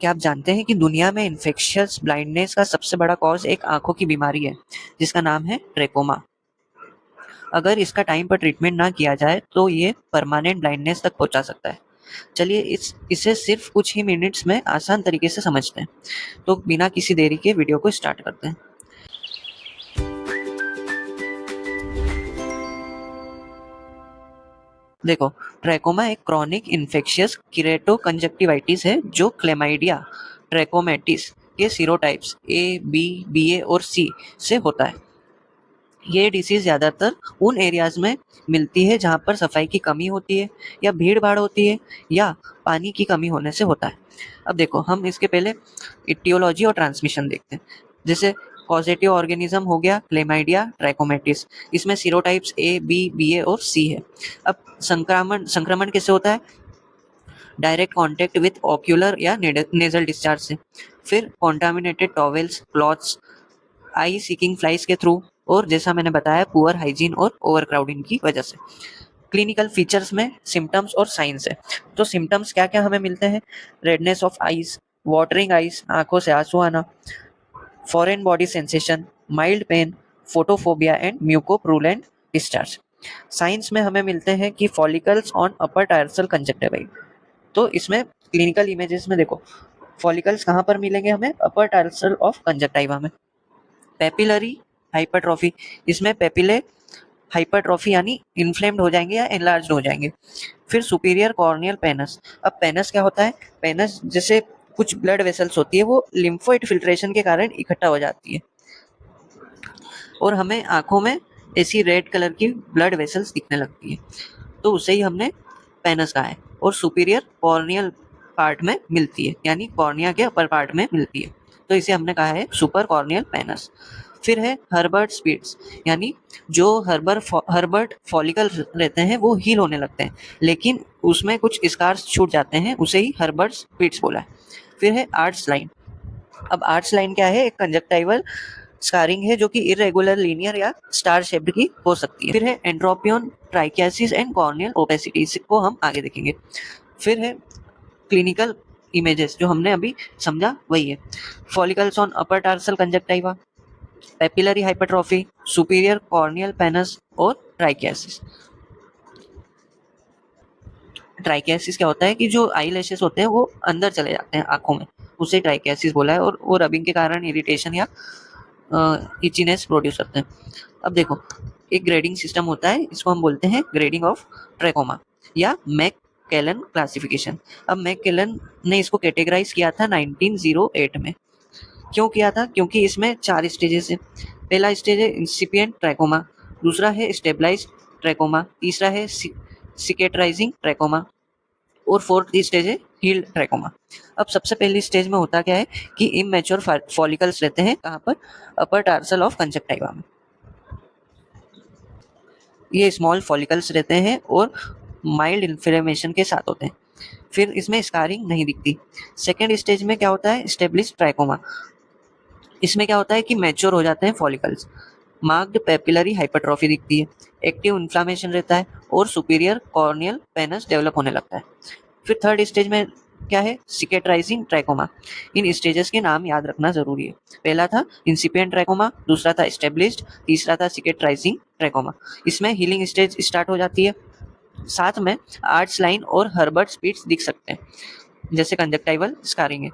क्या आप जानते हैं कि दुनिया में इन्फेक्शियस ब्लाइंडनेस का सबसे बड़ा कॉज एक आंखों की बीमारी है जिसका नाम है ट्रेकोमा। अगर इसका टाइम पर ट्रीटमेंट ना किया जाए तो ये परमानेंट ब्लाइंडनेस तक पहुंचा सकता है। चलिए इसे सिर्फ कुछ ही मिनट्स में आसान तरीके से समझते हैं। तो बिना किसी देरी के वीडियो को स्टार्ट करते हैं। देखो, ट्रैकोमा एक क्रॉनिक इन्फेक्शियस कीरेटोकंजक्टिवाइटिस है जो क्लेमाइडिया ट्रैकोमैटिस के सीरोटाइप्स ए, बी, बीए और सी से होता है। ये डिसीज ज़्यादातर उन एरियाज में मिलती है जहाँ पर सफाई की कमी होती है या भीड़ भाड़ होती है या पानी की कमी होने से होता है। अब देखो, हम इसके पहले इटियोलॉजी और ट्रांसमिशन देखते हैं। जैसे कॉजेटिव ऑर्गेनिज्म हो गया क्लेमाइडिया ट्रैकोमैटिस, इसमें सीरोटाइप्स ए, बी, बीए और सी है। अब संक्रमण कैसे होता है? डायरेक्ट कांटेक्ट विथ ऑक्यूलर या नेजल डिस्चार्ज से, फिर कॉन्टामिनेटेड टॉवेल्स, क्लॉथ्स, आई सीकिंग फ्लाइज के थ्रू, और जैसा मैंने बताया पुअर हाइजीन और ओवरक्राउडिंग की वजह से। क्लिनिकल फीचर्स में सिम्टम्स और साइंस है। तो सिम्टम्स क्या क्या हमें मिलते हैं? Redness of eyes, watering eyes, आंखों से आंसू आना, foreign body sensation, mild pain, photophobia and mucopurulent discharge. Signs में हमें मिलते हैं कि follicles on upper tarsal conjunctiva. तो इसमें क्लिनिकल इमेजेस में देखो, फॉलिकल्स कहाँ पर मिलेंगे हमें? अपर टायर्सल ऑफ कंजक्टिवा में। पेपिलरी हाइपरट्रॉफी, इसमें पेपिले हाइपरट्रॉफी यानी इन्फ्लेम्ड हो जाएंगे या एनलार्ज्ड हो जाएंगे। फिर सुपीरियर कॉर्नियल पेनस। अब पेनस क्या होता है? पेनस जैसे कुछ ब्लड वेसल्स होती है वो लिम्फोइड फिल्ट्रेशन के कारण इकट्ठा हो जाती है और हमें आंखों में ऐसी रेड कलर की ब्लड वेसल्स दिखने लगती है, तो उसे ही हमने पेनस कहा है। और सुपीरियर कॉर्नियल पार्ट में मिलती है, यानी कॉर्निया के अपर पार्ट में मिलती है, तो इसे हमने कहा है सुपर कॉर्नियल पेनस। फिर है हर्बर्ट स्पिट्स, यानी जो हर्बर्ट फॉलिकल रहते हैं वो हील होने लगते हैं लेकिन उसमें कुछ स्कार्स छूट जाते हैं, उसे ही हर्बर्ट स्पिट्स बोला है। फिर है आर्च लाइन। अब आर्च लाइन क्या है? एक कंजक्टाइवल स्कारिंग है जो कि इरेगुलर, लीनियर या स्टार शेप्ड की हो सकती है। फिर है entropion trichiasis and corneal opacity, इसको हम आगे देखेंगे। फिर है क्लिनिकल इमेजेस, जो हमने अभी समझा वही है। Follicles on upper tarsal conjunctiva, papillary hypertrophy, superior corneal penis और ट्राइकियासिस। ट्राइकियासिस क्या होता है कि जो आई लैशेस होते हैं वो अंदर चले जाते हैं आंखों में, उसे ट्राइकियासिस बोला है, और वो रबिंग के कारण इरिटेशन या इचीनेस प्रोड्यूस करते हैं। अब देखो, एक ग्रेडिंग सिस्टम होता है, इसको हम बोलते हैं ग्रेडिंग ऑफ ट्रैकोमा या मैककेलन क्लासिफिकेशन। अब मैककेलन ने इसको कैटेगराइज किया था 1908 में। क्यों किया था? क्योंकि इसमें 4 स्टेजेस है। पहला स्टेज है इंसिपिएंट ट्रैकोमा, दूसरा है स्टेबलाइज्ड ट्रैकोमा, तीसरा है सिकेट्राइजिंग ट्रैकोमा और फोर्थ स्टेज है हील्ड ट्रैकोमा। अब सबसे पहली स्टेज में होता क्या है कि इमैच्योर फॉलिकल्स रहते हैं, कहाँ पर? अपर टार्सल ऑफ कंजक्टिवा में। ये स्मॉल फॉलिकल्स रहते हैं और माइल्ड इन्फ्लेमेशन के साथ होते हैं। फिर इसमें स्कारिंग नहीं दिखती। सेकेंड स्टेज में क्या होता है? Established trachoma. इसमें क्या होता है कि मैच्योर हो जाते हैं फॉलिकल्स, मार्क्ड पेपिलरी हाइपरट्रॉफी दिखती है, एक्टिव इन्फ्लामेशन रहता है और सुपीरियर कॉर्नियल पेनस डेवलप होने लगता है। फिर थर्ड स्टेज में क्या है? सिकेट्राइजिंग ट्रैकोमा। इन स्टेजेस के नाम याद रखना जरूरी है। पहला था इंसिपिएंट ट्रैकोमा, दूसरा था एस्टेब्लिश्ड, तीसरा था सिकेट्राइजिंग ट्रैकोमा। इसमें हीलिंग स्टेज स्टार्ट हो जाती है। साथ में आर्च लाइन और हर्बर्ट स्पिट्स दिख सकते हैं, जैसे कंजक्टिवल स्कारिंग है।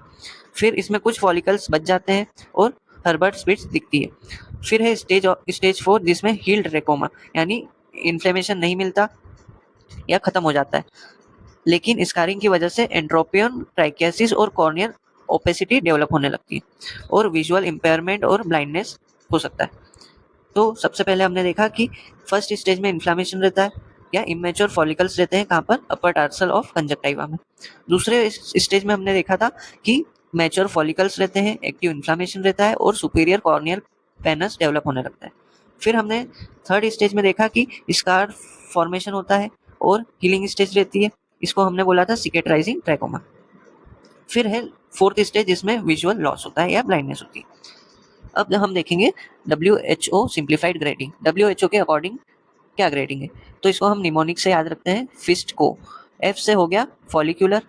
फिर इसमें कुछ फॉलिकल्स बच जाते हैं और हर्बर्ट स्पिट्स दिखती है। फिर है स्टेज 4 जिसमें हील्ड ट्रैकोमा, यानी इन्फ्लेमेशन नहीं मिलता या खत्म हो जाता है, लेकिन स्कारिंग की वजह से एंट्रोपियन ट्राइकियासिस और कॉर्नियल ओपेसिटी डेवलप होने लगती है और विजुअल इम्पेयरमेंट और ब्लाइंडनेस हो सकता है। तो सबसे पहले हमने देखा कि फर्स्ट स्टेज में इन्फ्लामेशन रहता है या इमेच्योर फॉलिकल्स रहते हैं, कहाँ पर? अपर टार्सल ऑफ कंजक्टिवा में। दूसरे स्टेज में हमने देखा था कि मैच्योर फॉलिकल्स रहते हैं, एक्टिव इन्फ्लामेशन रहता है और सुपीरियर कॉर्नियल पेनस डेवलप होने लगता है। फिर हमने थर्ड स्टेज में देखा कि स्कार फॉर्मेशन होता है और हीलिंग स्टेज रहती है, इसको हमने बोला था सिकेट्राइजिंग ट्रैकोमा। फिर है फोर्थ स्टेज जिसमें विजुअल लॉस होता है या ब्लाइंडनेस होती है। अब हम देखेंगे WHO सिंप्लीफाइड ग्रेडिंग। WHO के अकॉर्डिंग क्या ग्रेडिंग है? तो इसको हम निमोनिक से याद रखते हैं। फिस्ट को F से हो गया फॉलिक्यूलर,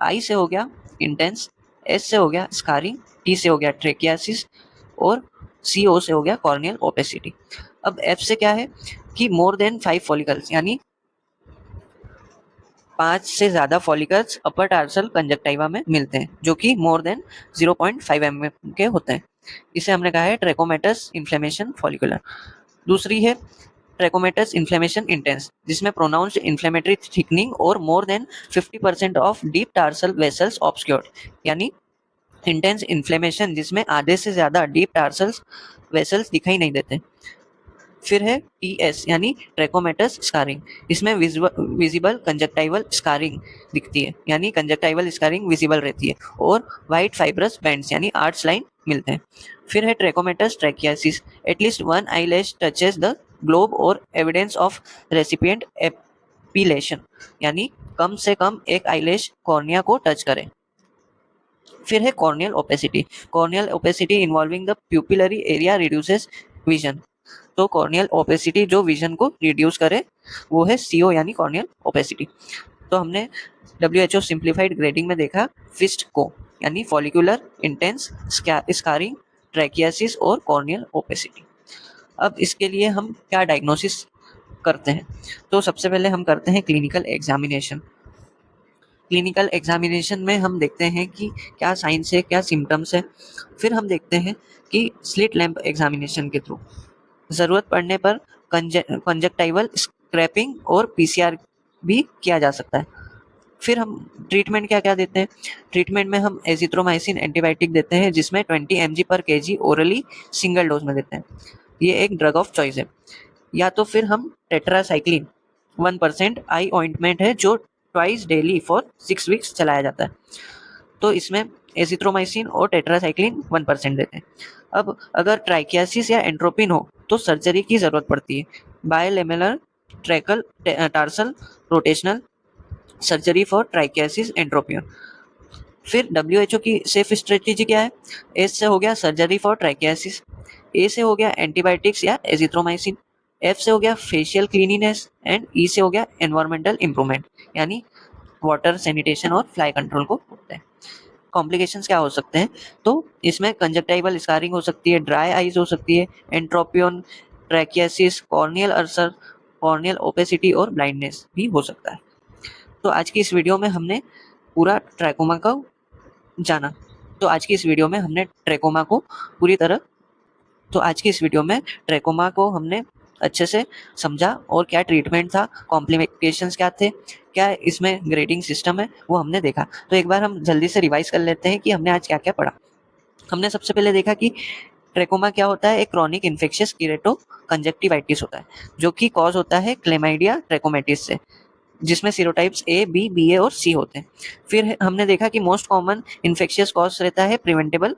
I से हो गया इंटेंस, एस से हो गया स्कारिंग, टी से हो गया ट्रेकियासिस और CO से हो गया कॉर्नियल ओपेसिटी। अब एफ से क्या है कि मोर देन 5 फॉलिकल्स, यानी 5 से ज़्यादा फॉलिकल्स अपर टार्सल कंजक्टिवा में मिलते हैं जो कि मोर देन 0.5 mm के होते हैं। इसे हमने कहा है ट्रैकोमेटस इन्फ्लेमेशन फॉलिकुलर। दूसरी है ट्रैकोमेटस इन्फ्लेमेशन इंटेंस, जिसमें प्रोनाउंस्ड इन्फ्लेमेटरी थिकनिंग और more than 50% of deep tarsal vessels obscured, यानी इंटेंस इन्फ्लेमेशन जिसमें आधे से ज़्यादा डीप टार्सल्स वेसल्स दिखाई नहीं देते। फिर है TS यानी ट्रैकोमेटस स्कारिंग, इसमें विजिबल कंजक्टाइवल स्कारिंग दिखती है, यानी कंजक्टाइवल स्कारिंग विजिबल रहती है और वाइट फाइब्रस बैंड्स यानी आर्च लाइन मिलते हैं। फिर है trachomatous trichiasis, at least one eyelash touches the globe और एविडेंस ऑफ रेसिपिएंट एपिलेशन, यानी कम से कम एक आईलैश कॉर्निया को टच करे। फिर है corneal opacity, corneal opacity involving the pupillary area reduces vision. तो कॉर्नियल ओपेसिटी जो विजन को रिड्यूस करे वो है CO यानी कॉर्नियल ओपेसिटी। तो हमने WHO सिंप्लीफाइड ग्रेडिंग में देखा फिस्ट को, यानी फॉलिकुलर, इंटेंस, स्कारिंग, ट्रैकियासिस और कॉर्नियल ओपेसिटी। अब इसके लिए हम क्या डायग्नोसिस करते हैं? तो सबसे पहले हम करते हैं क्लिनिकल एग्जामिनेशन। क्लिनिकल एग्जामिनेशन में हम देखते हैं कि क्या साइंस है, क्या सिम्टम्स है। फिर हम देखते हैं कि स्लिट लैंप एग्जामिनेशन के थ्रू ज़रूरत पड़ने पर कंजक्टाइवल स्क्रैपिंग और PCR भी किया जा सकता है। फिर हम ट्रीटमेंट क्या क्या देते हैं? ट्रीटमेंट में हम एजिथ्रोमाइसिन एंटीबायोटिक देते हैं, जिसमें 20 mg/kg ओरली सिंगल डोज में देते हैं। ये एक ड्रग ऑफ चॉइस है। या तो फिर हम टेट्रासाइक्लिन 1% आई ऑइंटमेंट है जो ट्वाइस डेली फॉर 6 वीक्स चलाया जाता है। तो इसमें एजिथ्रोमाइसिन और टेट्रासाइक्लिन 1% देते हैं। अब अगर ट्राइकियासिस या एंट्रोपिन हो तो सर्जरी की ज़रूरत पड़ती है, bilamellar tracheal tarsal rotational surgery for trichiasis entropion. फिर WHO की सेफ स्ट्रेटेजी क्या है? एस से हो गया सर्जरी फॉर ट्राइकियासिस, ए से हो गया एंटीबायोटिक्स या एजिथ्रोमाइसिन, एफ से हो गया फेशियल क्लीनिनेस एंड ई से हो गया एनवायरमेंटल इंप्रूवमेंट, यानी वाटर सैनिटेशन और फ्लाई कंट्रोल को होता है। कॉम्प्लिकेशंस क्या हो सकते हैं? तो इसमें कंजक्टाइवल स्कारिंग हो सकती है, ड्राई आइज हो सकती है, entropion, ट्रैकियासिस, corneal ulcer, corneal opacity और ब्लाइंडनेस भी हो सकता है। तो आज की इस वीडियो में हमने पूरा ट्रैकोमा को जाना। तो आज की इस वीडियो में हमने ट्रैकोमा को पूरी तरह तो आज की इस वीडियो में ट्रैकोमा को हमने अच्छे से समझा और क्या ट्रीटमेंट था, कॉम्प्लिकेशंस क्या थे, क्या इसमें ग्रेडिंग सिस्टम है, वो हमने देखा। तो एक बार हम जल्दी से रिवाइज कर लेते हैं कि हमने आज क्या क्या पढ़ा। हमने सबसे पहले देखा कि ट्रैकोमा क्या होता है? एक क्रॉनिक इन्फेक्शियस कीरेटो कंजक्टिवाइटिस होता है जो कि कॉज होता है क्लेमाइडिया ट्रैकोमेटिस से, जिसमें सीरोटाइप्स A, B, BA और C होते हैं। फिर हमने देखा कि मोस्ट कॉमन इन्फेक्शियस कॉज रहता है प्रिवेंटेबल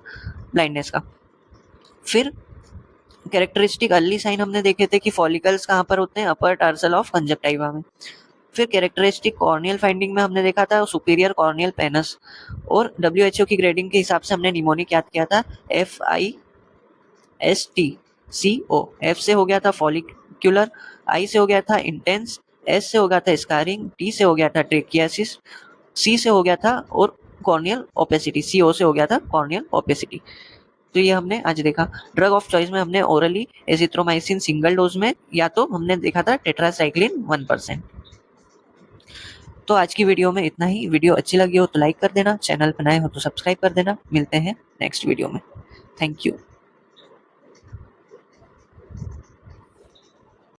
ब्लाइंडनेस का। फिर कैरेक्टरिस्टिक अर्ली साइन हमने देखे थे कि फॉलिकल्स कहाँ पर होते हैं? अपर टार्सल ऑफ कंजक्टिवा में। फिर कैरेक्टरिस्टिक कॉर्नियल फाइंडिंग में हमने देखा था सुपीरियर कॉर्नियल पेनस, और WHO की ग्रेडिंग के हिसाब से हमने निमोनिक याद किया था FISTCO। F से हो गया था फॉलिक्यूलर, I से हो गया था इंटेंस, S से हो गया था स्कारिंग, T से हो गया था ट्रेकियासिस, C से हो गया था और कॉर्नियल ओपेसिटी, CO से हो गया था कॉर्नियल ओपेसिटी। तो ये हमने आज देखा। ड्रग ऑफ चॉइस में हमने ओरली एजिथ्रोमाइसिन सिंगल डोज में, या तो हमने देखा था टेट्रासाइक्लिन 1%। तो आज की वीडियो में इतना ही। वीडियो अच्छी लगी हो तो लाइक कर देना, चैनल पर नए हो तो सब्सक्राइब कर देना। मिलते हैं नेक्स्ट वीडियो में। Thank you.